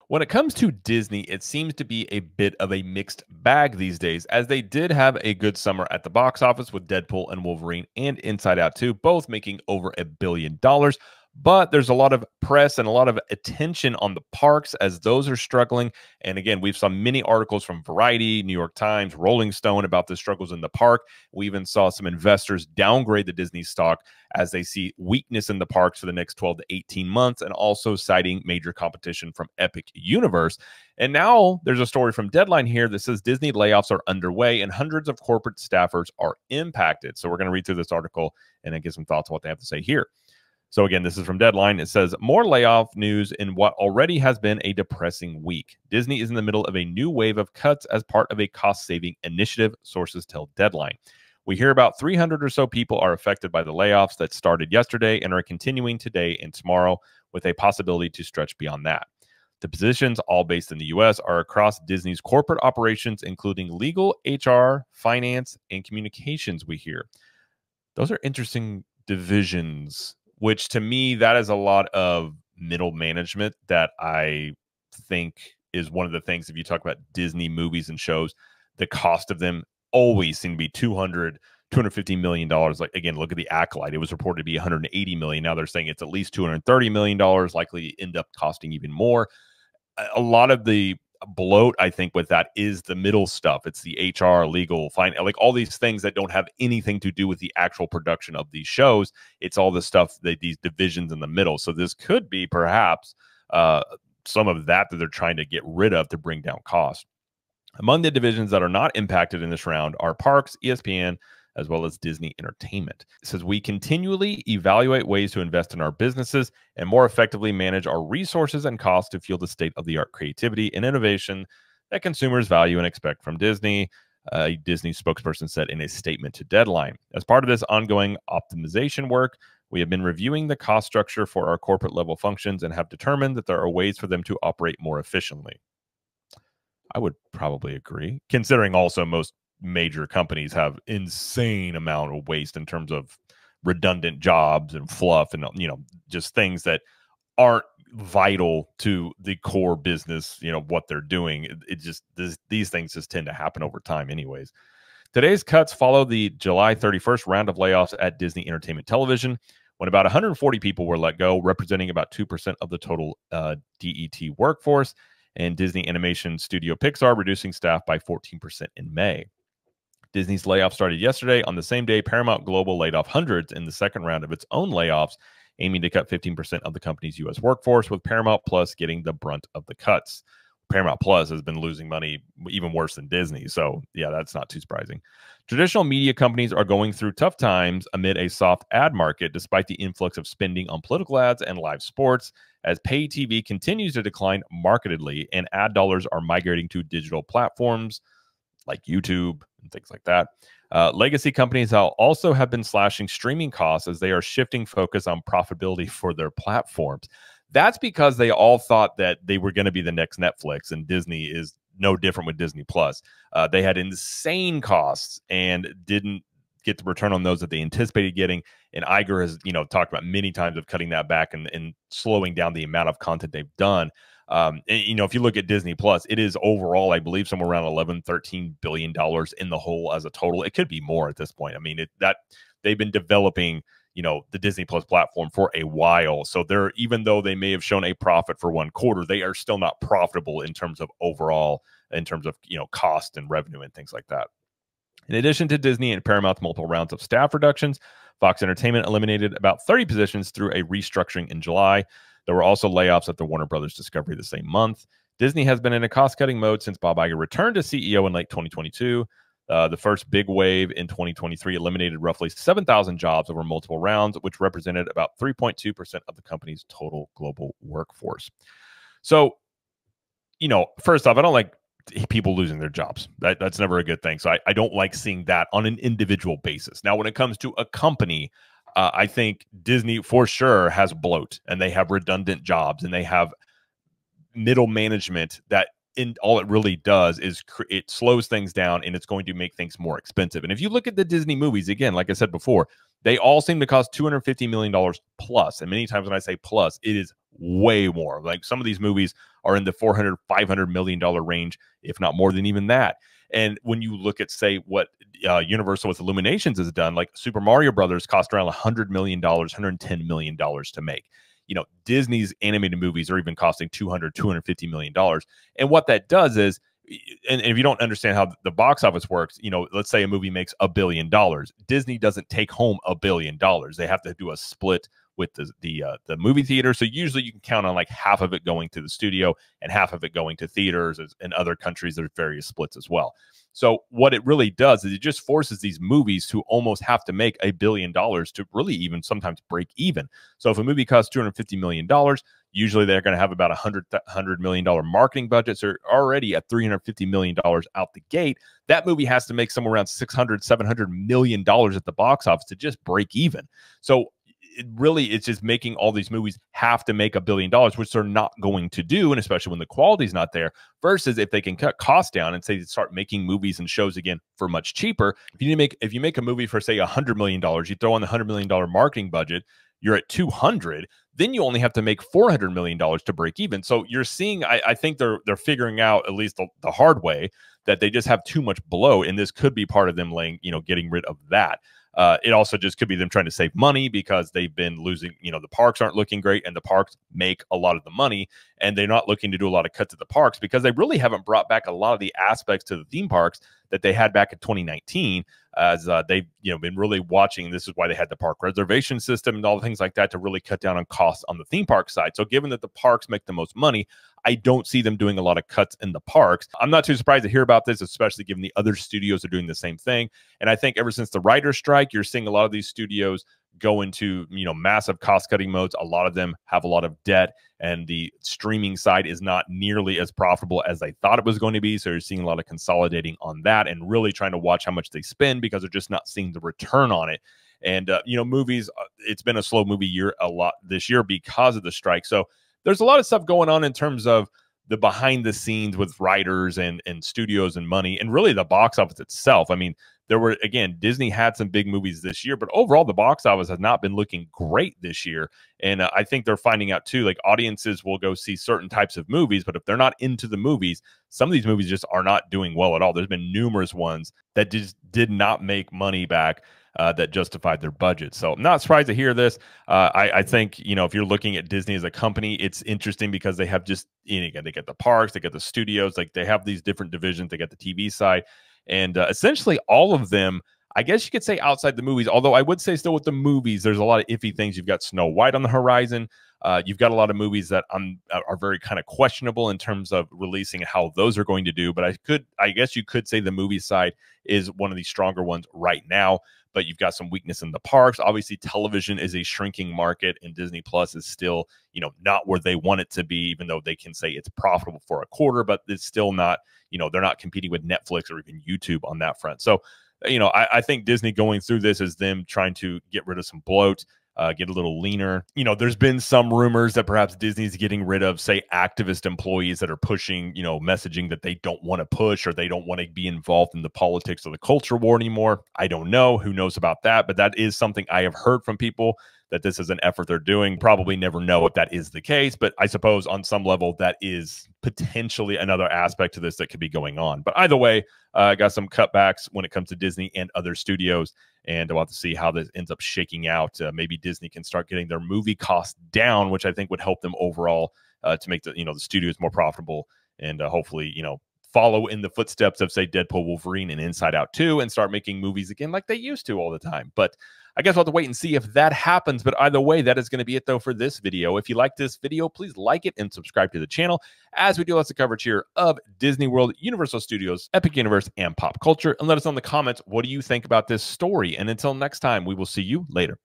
When it comes to Disney, it seems to be a bit of a mixed bag these days, as they did have a good summer at the box office with Deadpool and Wolverine and Inside Out 2, both making over $1 billion. But there's a lot of press and a lot of attention on the parks as those are struggling. And again, we've saw many articles from Variety, New York Times, Rolling Stone about the struggles in the park. We even saw some investors downgrade the Disney stock as they see weakness in the parks for the next 12 to 18 months, and also citing major competition from Epic Universe. And now there's a story from Deadline here that says Disney layoffs are underway and hundreds of corporate staffers are impacted. So we're going to read through this article and then get some thoughts on what they have to say here. So again, this is from Deadline. It says, more layoff news in what already has been a depressing week. Disney is in the middle of a new wave of cuts as part of a cost-saving initiative, sources tell Deadline. We hear about 300 or so people are affected by the layoffs that started yesterday and are continuing today and tomorrow, with a possibility to stretch beyond that. The positions, all based in the U.S., are across Disney's corporate operations, including legal, HR, finance, and communications, we hear. Those are interesting divisions, which to me, that is a lot of middle management that I think is one of the things, if you talk about Disney movies and shows, the cost of them always seem to be $250 million. Like, again, look at the Acolyte. It was reported to be $180 million. Now they're saying it's at least $230 million, likely end up costing even more. A lot of the bloat, I think, with that is the middle stuff. It's the HR, legal, finance, like all these things that don't have anything to do with the actual production of these shows. It's all the stuff that these divisions in the middle. So this could be perhaps some of that they're trying to get rid of to bring down costs. Among the divisions that are not impacted in this round are Parks, ESPN, as well as Disney Entertainment. It says, we continually evaluate ways to invest in our businesses and more effectively manage our resources and costs to fuel the state-of-the-art creativity and innovation that consumers value and expect from Disney, a Disney spokesperson said in a statement to Deadline. As part of this ongoing optimization work, we have been reviewing the cost structure for our corporate level functions and have determined that there are ways for them to operate more efficiently. I would probably agree, considering also most major companies have insane amount of waste in terms of redundant jobs and fluff and, just things that aren't vital to the core business, what they're doing. It just, these things just tend to happen over time anyways. Today's cuts follow the July 31st round of layoffs at Disney Entertainment Television, when about 140 people were let go, representing about 2% of the total DET workforce, and Disney Animation Studio Pixar reducing staff by 14% in May. Disney's layoff started yesterday. On the same day, Paramount Global laid off hundreds in the second round of its own layoffs, aiming to cut 15% of the company's U.S. workforce, with Paramount Plus getting the brunt of the cuts. Paramount Plus has been losing money even worse than Disney, so yeah, that's not too surprising. Traditional media companies are going through tough times amid a soft ad market, despite the influx of spending on political ads and live sports, as pay TV continues to decline markedly and ad dollars are migrating to digital platforms like YouTube and things like that. Legacy companies also have been slashing streaming costs as they are shifting focus on profitability for their platforms. That's because they all thought that they were going to be the next Netflix, and Disney is no different with Disney Plus. They had insane costs and didn't get the return on those that they anticipated getting. And Iger has, talked about many times of cutting that back and slowing down the amount of content they've done. And, if you look at Disney Plus, it is overall, I believe, somewhere around $11-13 billion in the whole as a total. It could be more at this point. I mean, they've been developing, the Disney Plus platform for a while. So even though they may have shown a profit for one quarter, they are still not profitable in terms of overall, in terms of, cost and revenue and things like that. In addition to Disney and Paramount's multiple rounds of staff reductions, Fox Entertainment eliminated about 30 positions through a restructuring in July. There were also layoffs at the Warner Brothers Discovery the same month. Disney has been in a cost-cutting mode since Bob Iger returned as CEO in late 2022. The first big wave in 2023 eliminated roughly 7,000 jobs over multiple rounds, which represented about 3.2% of the company's total global workforce. So, first off, I don't like people losing their jobs. That's never a good thing. So I don't like seeing that on an individual basis. Now, when it comes to a company, I think Disney for sure has bloat, and they have redundant jobs, and they have middle management that all it really does is it slows things down, and it's going to make things more expensive. And if you look at the Disney movies, again, like I said before, they all seem to cost $250 million plus. And many times when I say plus, it is way more. Like some of these movies are in the 400, $500 million range, if not more than even that. And when you look at, say, what Universal with Illuminations has done, like Super Mario Brothers cost around $100 million, $110 million to make. Disney's animated movies are even costing $250 million. And what that does is, and if you don't understand how the box office works, let's say a movie makes $1 billion. Disney doesn't take home $1 billion. They have to do a split with the movie theater. So usually you can count on like half of it going to the studio and half of it going to theaters. In other countries, there's various splits as well. So what it really does is it just forces these movies to almost have to make $1 billion to really even sometimes break even. So if a movie costs $250 million, usually they're going to have about $100 million marketing budgets. Are already at $350 million out the gate. That movie has to make somewhere around $600-700 million at the box office to just break even. So it's just making all these movies have to make $1 billion, which they're not going to do, and especially when the quality's not there. Versus if they can cut costs down and say start making movies and shows again for much cheaper. If you make a movie for say $100 million, you throw in the $100 million marketing budget, you're at 200. Then you only have to make $400 million to break even. So you're seeing, I think they're figuring out, at least the hard way, that they just have too much blow, and this could be part of them getting rid of that. It also just could be them trying to save money because they've been losing, the parks aren't looking great, and the parks make a lot of the money, and they're not looking to do a lot of cuts at the parks because they really haven't brought back a lot of the aspects to the theme parks that they had back in 2019, as they've been really watching. This is why they had the park reservation system and all the things like that to really cut down on costs on the theme park side. So given that the parks make the most money, I don't see them doing a lot of cuts in the parks. I'm not too surprised to hear about this, especially given the other studios are doing the same thing. And I think ever since the writer's strike, you're seeing a lot of these studios go into massive cost-cutting modes. A lot of them have a lot of debt, and the streaming side is not nearly as profitable as they thought it was going to be. So you're seeing a lot of consolidating on that and really trying to watch how much they spend because they're just not seeing the return on it. And movies, it's been a slow movie year a lot this year because of the strike. So there's a lot of stuff going on in terms of the behind the scenes with writers and studios and money, and really the box office itself. I mean, Disney had some big movies this year, but overall the box office has not been looking great this year. And I think they're finding out too, like audiences will go see certain types of movies, but if they're not into the movies, some of these movies just are not doing well at all. There's been numerous ones that just did not make money back that justified their budget. So I'm not surprised to hear this. I think, if you're looking at Disney as a company, it's interesting because they have just, they get the parks, they get the studios, like they have these different divisions. They got the TV side, and essentially all of them, I guess you could say outside the movies, although I would say still with the movies, there's a lot of iffy things. You've got Snow White on the horizon. You've got a lot of movies that are very kind of questionable in terms of releasing and how those are going to do. But I guess you could say the movie side is one of the stronger ones right now. But you've got some weakness in the parks. Obviously, television is a shrinking market, and Disney Plus is still, not where they want it to be, even though they can say it's profitable for a quarter, but it's still not, they're not competing with Netflix or even YouTube on that front. So, I think Disney going through this is them trying to get rid of some bloat, get a little leaner. There's been some rumors that perhaps Disney's getting rid of, say, activist employees that are pushing, messaging that they don't want to push, or they don't want to be involved in the politics or the culture war anymore. I don't know. Who knows about that? But that is something I have heard from people, that this is an effort they're doing. Probably never know if that is the case, but I suppose on some level that is potentially another aspect to this that could be going on. But either way, I got some cutbacks when it comes to Disney and other studios, and we'll have to see how this ends up shaking out. Maybe Disney can start getting their movie costs down, which I think would help them overall to make the studios more profitable, and hopefully follow in the footsteps of, say, Deadpool, Wolverine, and Inside Out 2, and start making movies again like they used to all the time. But I guess we'll have to wait and see if that happens. But either way, that is going to be it, though, for this video. If you like this video, please like it and subscribe to the channel, as we do lots of coverage here of Disney World, Universal Studios, Epic Universe, and pop culture. And let us know in the comments, what do you think about this story? And until next time, we will see you later.